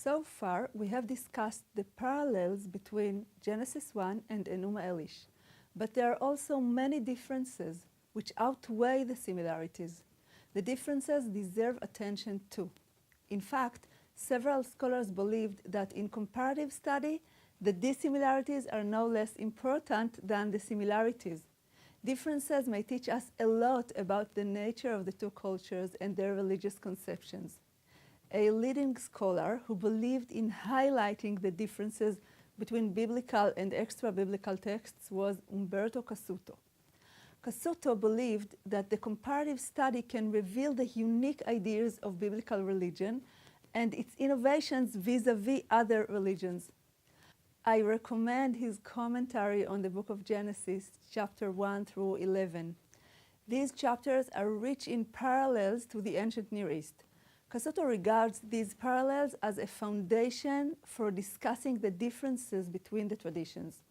So far, we have discussed the parallels between Genesis 1 and Enūma Eliš, but there are also many differences which outweigh the similarities. The differences deserve attention too. In fact, several scholars believed that in comparative study, the dissimilarities are no less important than the similarities. Differences may teach us a lot about the nature of the two cultures and their religious conceptions. A leading scholar who believed in highlighting the differences between biblical and extra-biblical texts was Umberto Cassuto. Cassuto believed that the comparative study can reveal the unique ideas of biblical religion and its innovations vis-à-vis other religions. I recommend his commentary on the book of Genesis, chapter 1 through 11. These chapters are rich in parallels to the ancient Near East. Cassuto regards these parallels as a foundation for discussing the differences between the traditions.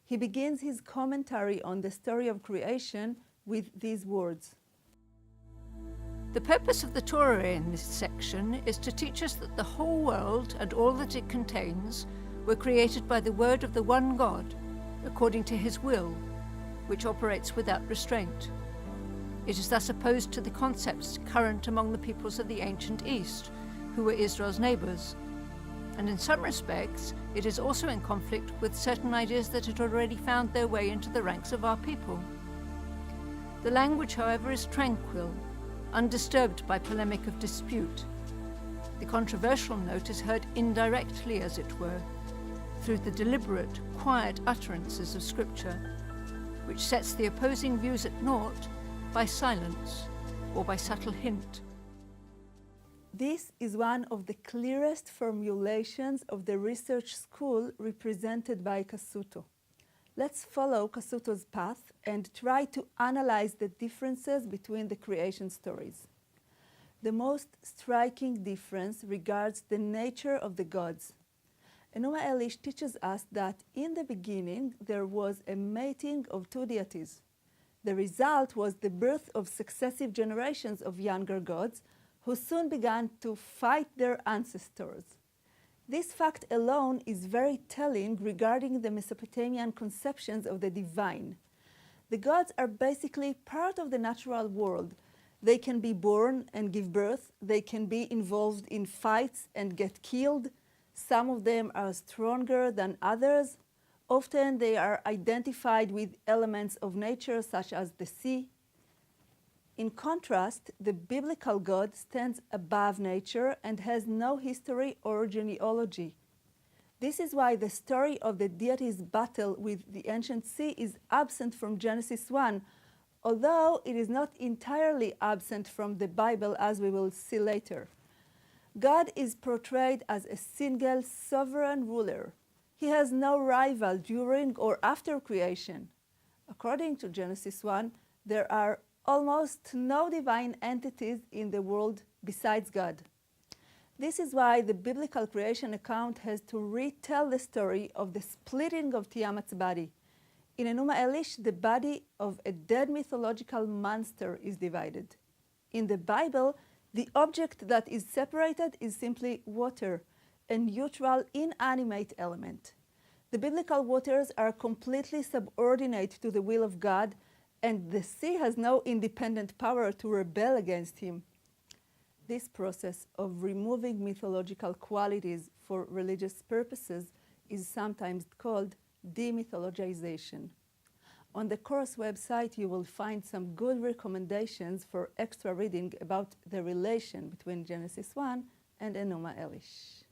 He begins his commentary on the story of creation with these words. The purpose of the Torah in this section is to teach us that the whole world and all that it contains were created by the word of the one God, according to his will, which operates without restraint. It is thus opposed to the concepts current among the peoples of the ancient East, who were Israel's neighbors. And in some respects, it is also in conflict with certain ideas that had already found their way into the ranks of our people. The language, however, is tranquil, undisturbed by polemic of dispute. The controversial note is heard indirectly, as it were, through the deliberate, quiet utterances of Scripture, which sets the opposing views at naught by silence or by subtle hint. This is one of the clearest formulations of the research school represented by Cassuto. Let's follow Cassuto's path and try to analyze the differences between the creation stories. The most striking difference regards the nature of the gods. Enūma Eliš teaches us that in the beginning there was a mating of two deities. The result was the birth of successive generations of younger gods who soon began to fight their ancestors. This fact alone is very telling regarding the Mesopotamian conceptions of the divine. The gods are basically part of the natural world. They can be born and give birth. They can be involved in fights and get killed. Some of them are stronger than others. Often they are identified with elements of nature such as the sea. In contrast, the biblical God stands above nature and has no history or genealogy. This is why the story of the deity's battle with the ancient sea is absent from Genesis 1, although it is not entirely absent from the Bible, as we will see later. God is portrayed as a single sovereign ruler. He has no rival during or after creation. According to Genesis 1, there are almost no divine entities in the world besides God. This is why the biblical creation account has to retell the story of the splitting of Tiamat's body. In Enūma Eliš, the body of a dead mythological monster is divided. In the Bible, the object that is separated is simply water, a neutral, inanimate element. The biblical waters are completely subordinate to the will of God, and the sea has no independent power to rebel against him. This process of removing mythological qualities for religious purposes is sometimes called demythologization. On the course website, you will find some good recommendations for extra reading about the relation between Genesis 1 and Enūma Eliš.